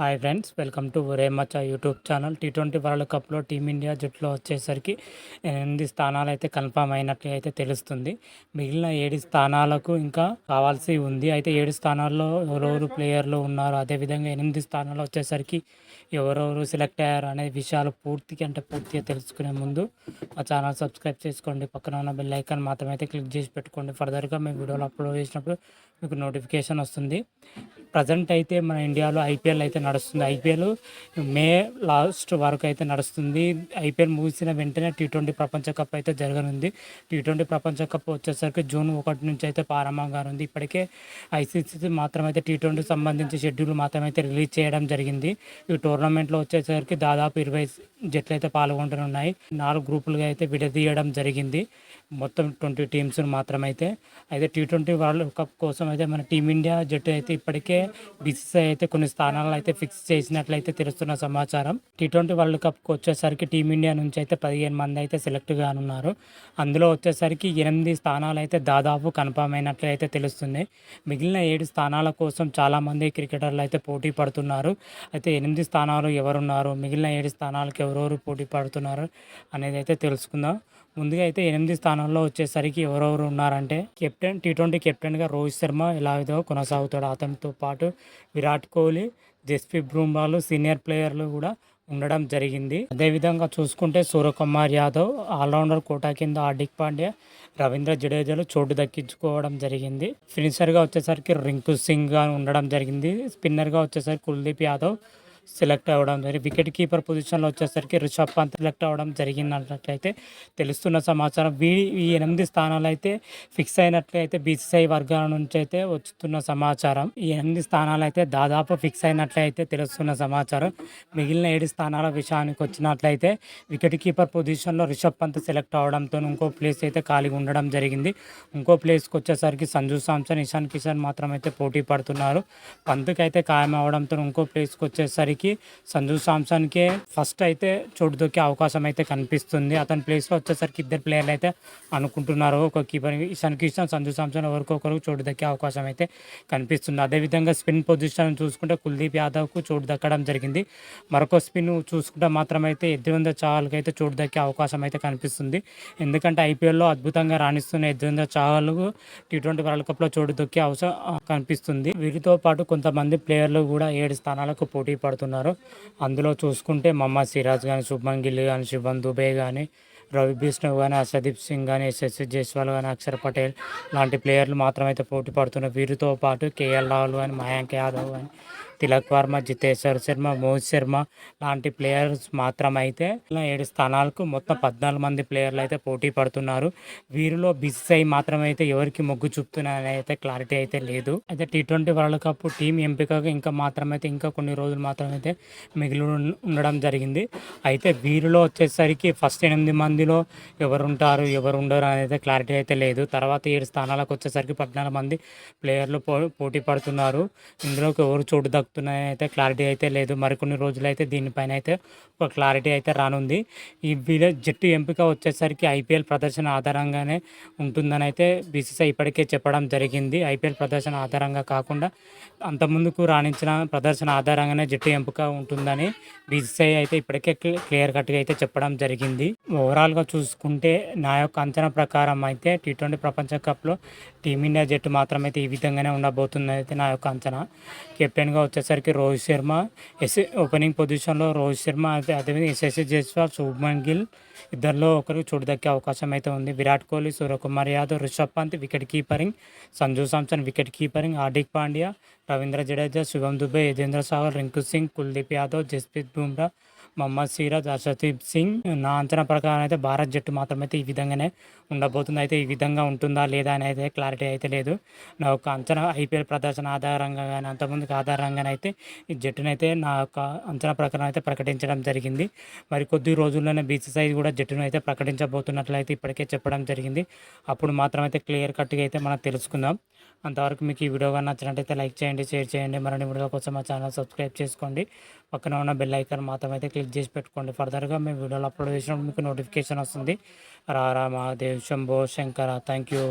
Hi friends, welcome to ఒరే మచ్చా YouTube channel. T20 world కప్లో team India జట్టులో వచ్చేసరికి 8 స్థానాలు అయితే కన్ఫామ్ అయినట్లు అయితే తెలుస్తుంది. మిగిలిన 7 స్థానాలకు ఇంకా కావాల్సి ఉంది. అయితే 7 స్థానాల్లో ఎవరెవరు ప్లేయర్లు ఉన్నారు, అదేవిధంగా 8 స్థానాలు వచ్చేసరికి ఎవరెవరు సెలెక్ట్ అయ్యారు అనే విషయాలు పూర్తిగా తెలుసుకునే ముందు మా ఛానల్ సబ్స్క్రైబ్ చేసుకోండి. పక్కన ఉన్న బెల్ ఐకాన్ మాత్రమైతే క్లిక్ చేసి పెట్టుకోండి. ఫర్దర్గా మేము వీడియోలు అప్లోడ్ చేసినప్పుడు మీకు నోటిఫికేషన్ వస్తుంది. ప్రజెంట్ అయితే మన ఇండియాలో ఐపీఎల్ అయితే నడుస్తుంది. ఐపీఎల్ మే లాస్ట్ వరకు అయితే నడుస్తుంది. ఐపీఎల్ ముగిసిన వెంటనే టీ20 ప్రపంచ కప్ అయితే జరగనుంది. టీ20 ప్రపంచ కప్ వచ్చేసరికి జూన్ 1 నుంచి అయితే ప్రారంభంగా ఉంది. ఇప్పటికే ఐసీసీ మాత్రమైతే టీ20 సంబంధించి షెడ్యూల్ మాత్రమైతే రిలీజ్ చేయడం జరిగింది. ఈ టోర్నమెంట్లో వచ్చేసరికి దాదాపు 20 జట్లు అయితే పాల్గొంటున్నాయి. 4 గ్రూపులుగా అయితే విడదీయడం జరిగింది. మొత్తం 20 టీమ్స్ మాత్రమైతే. అయితే టీ20 వరల్డ్ కప్ కోసం అయితే మన టీమిండియా జట్టు అయితే ఇప్పటికే బీసీసీఐ అయితే కొన్ని స్థానాలు అయితే ఫిక్స్ చేసినట్లయితే తెలుస్తున్న సమాచారం. టీ20 వరల్డ్ కప్కి వచ్చేసరికి టీమిండియా నుంచి అయితే 15 మంది అయితే సెలెక్ట్ కానున్నారు. అందులో వచ్చేసరికి 8 స్థానాలు అయితే దాదాపు కన్ఫర్మ్ అయినట్లు అయితే తెలుస్తుంది. మిగిలిన 7 స్థానాల కోసం చాలామంది క్రికెటర్లు అయితే పోటీ పడుతున్నారు. అయితే 8 స్థానాలు ఎవరున్నారు, మిగిలిన 7 స్థానాలకు ఎవరెవరు పోటీ పడుతున్నారు అనేది అయితే తెలుసుకుందాం. ముందుగా అయితే 8 స్థానాల్లో వచ్చేసరికి ఎవరెవరు ఉన్నారంటే టీ20 కెప్టెన్గా రోహిత్ శర్మ ఎలాగో కొనసాగుతాడు. అతనితో పాటు విరాట్ కోహ్లీ, జస్ప్రీత్ బుమ్రాలు సీనియర్ ప్లేయర్లు కూడా ఉండడం జరిగింది. అదేవిధంగా చూసుకుంటే సూర్యకుమార్ యాదవ్ ఆల్రౌండర్ కోటా కింద హార్దిక్ పాండ్యా, రవీంద్ర జడేజాలు చోటు దక్కించుకోవడం జరిగింది. ఫినిషర్గా వచ్చేసరికి రింకు సింగ్ గా ఉండడం జరిగింది. స్పిన్నర్గా వచ్చేసరికి కుల్దీప్ యాదవ్ సెలెక్ట్ అవ్వడం జరిగింది. వికెట్ కీపర్ పొజిషన్లో వచ్చేసరికి రిషబ్ పంత్ సెలెక్ట్ అవ్వడం జరిగినట్లయితే తెలుస్తున్న సమాచారం. ఈ 8 స్థానాలు అయితే ఫిక్స్ అయినట్లయితే బీసీసీఐ వర్గాల నుంచి అయితే వస్తున్న సమాచారం. ఈ 8 స్థానాలు అయితే దాదాపు ఫిక్స్ అయినట్లయితే తెలుస్తున్న సమాచారం. మిగిలిన 7 స్థానాల విషయానికి వచ్చినట్లయితే వికెట్ కీపర్ పొజిషన్లో రిషబ్ పంత్ సెలెక్ట్ అవడంతో ఇంకో ప్లేస్ అయితే ఖాళీగా ఉండడం జరిగింది. ఇంకో ప్లేస్కి వచ్చేసరికి సంజు సామ్సన్, ఇషాన్ కిషన్ మాత్రం అయితే పోటీ పడుతున్నారు. పంత్కి అయితే ఖాయం అవడంతో ఇంకో ప్లేస్కి వచ్చేసరికి సంజు సామ్సన్కే ఫస్ట్ అయితే చోటు దొక్కే అవకాశం అయితే కనిపిస్తుంది. అతని ప్లేస్లో వచ్చేసరికి 2 ప్లేయర్లు అయితే అనుకుంటున్నారు. ఒక కీపర్ ఇషాన్ కిషన్, సంజు సామ్సన్ ఎవరికొకరు చోటు దక్కే అవకాశం అయితే కనిపిస్తుంది. అదేవిధంగా స్పిన్ పొజిషన్ చూసుకుంటే కుల్దీప్ యాదవ్కు చోటు దక్కడం జరిగింది. మరొక స్పిన్ చూసుకుంటే మాత్రమైతే యజ్వేంద్ర చహల్కి అయితే చోటు దక్కే అవకాశం అయితే కనిపిస్తుంది. ఎందుకంటే ఐపీఎల్లో అద్భుతంగా రాణిస్తున్న యజ్వేంద్ర చహల్కు టీ20 వరల్డ్ కప్లో చోటు దొక్కే అవసరం కనిపిస్తుంది. వీరితో పాటు కొంతమంది ప్లేయర్లు కూడా 7 స్థానాలకు పోటీ పడుతున్నారు. అందులో చూసుకుంటే మహమ్మద్ సిరాజ్ కానీ, శుభ్మన్ గిల్ కానీ, శుభన్ దుబే కానీ, రవి బిష్ణవ్ కానీ, హర్షదీప్ సింగ్ కానీ, యశస్వి జైస్వాల్ కానీ, అక్షర్ పటేల్ లాంటి ప్లేయర్లు మాత్రమైతే పోటీ పడుతున్నారు. వీరితో పాటు కేఎల్ రాహుల్ కానీ, మయాంక్ యాదవ్ కానీ, తిలక్ వర్మ, జితేశ్వర్ శర్మ, మోహిత్ శర్మ లాంటి ప్లేయర్స్ మాత్రమైతే 7 స్థానాలకు మొత్తం 14 మంది ప్లేయర్లు అయితే పోటీ పడుతున్నారు. వీరిలో బీసీసీఐ మాత్రమైతే ఎవరికి మొగ్గు చూపుతున్నారని అయితే క్లారిటీ అయితే లేదు. అయితే టీ20 వరల్డ్ కప్ టీం ఎంపికగా ఇంకా కొన్ని రోజులు మాత్రమైతే మిగిలి ఉండడం జరిగింది. అయితే వీరిలో వచ్చేసరికి ఫస్ట్ 8 మందిలో ఎవరు ఉంటారు, ఎవరు ఉండరు అనేది క్లారిటీ అయితే లేదు. తర్వాత 7 స్థానాలకు వచ్చేసరికి 14 మంది ప్లేయర్లు పోటీ పడుతున్నారు. ఇందులోకి ఎవరు చోటు అయితే క్లారిటీ అయితే లేదు. మరికొన్ని రోజులు అయితే దీనిపైన అయితే ఒక క్లారిటీ అయితే రానుంది. ఈ జట్టు ఎంపిక వచ్చేసరికి ఐపీఎల్ ప్రదర్శన ఆధారంగానే ఉంటుందని అయితే బీసీసీఐ ఇప్పటికే చెప్పడం జరిగింది. ఐపీఎల్ ప్రదర్శన ఆధారంగా కాకుండా అంతకుముందుకు రాణించిన ప్రదర్శన ఆధారంగానే జట్టు ఎంపిక ఉంటుందని బీసీసీఐ అయితే ఇప్పటికే క్లియర్ కట్గా అయితే చెప్పడం జరిగింది. ఓవరాల్గా చూసుకుంటే నా యొక్క అంచనా ప్రకారం అయితే టీ20 ప్రపంచ కప్లో టీమిండియా జట్టు మాత్రమైతే ఈ విధంగానే ఉండబోతుంది అయితే నా యొక్క అంచనా. కెప్టెన్గా వచ్చేసరికి రోహిత్ శర్మ, ఓపెనింగ్ పొజిషన్లో రోహిత్ శర్మ, అదేవిధంగా యశస్వి జైస్వాల్, శుభ్మన్ గిల్ ఇద్దరిలో ఒకరికి చోటు దక్కే అవకాశం అయితే ఉంది. Virat Kohli, Suryakumar Yadav, Rishabh Pant wicket keeping, Sanju Samson wicket keeping, Hardik Pandya, Ravindra Jadeja, Shivam Dube, Yuzvendra Chahal, Rinku Singh, Kuldeep Yadav, Jasprit Bumrah, Mohammed Siraj, Arshdeep Singh. నా అంచనా ప్రకారం అయితే భారత్ జట్టు మాత్రమైతే ఈ విధంగానే ఉండబోతుంది. అయితే ఈ విధంగా ఉంటుందా లేదా అనేది క్లారిటీ అయితే లేదు. నా యొక్క అంచనా ఐపీఎల్ ప్రదర్శన ఆధారంగా కానీ అంతకుముందుకు ఆధారంగానైతే ఈ జట్టునైతే నా యొక్క అంచనా ప్రకారం అయితే ప్రకటించడం జరిగింది. మరి కొద్ది రోజుల్లోనే బీసీసీఐ కూడా జట్టును అయితే ప్రకటించబోతున్నట్లయితే ఇప్పటికే చెప్పడం జరిగింది. అప్పుడు మాత్రమైతే క్లియర్ కట్గా అయితే మనం తెలుసుకుందాం. అంతవరకు మీకు ఈ వీడియో కానీ నచ్చినట్టయితే లైక్ చేయండి, షేర్ చేయండి. మరిన్ని వీడియోల కోసం మా ఛానల్ సబ్స్క్రైబ్ చేసుకోండి. పక్కన ఉన్న బెల్ ఐకాన్ మాత్రం అయితే క్లిక్ చేసి పెట్టుకోండి. ఫర్దర్గా మేము వీడియోలు అప్లోడ్ చేసినప్పుడు మీకు నోటిఫికేషన్ వస్తుంది. రారా మహాదేవ్ శంభో శంకర. Thank you.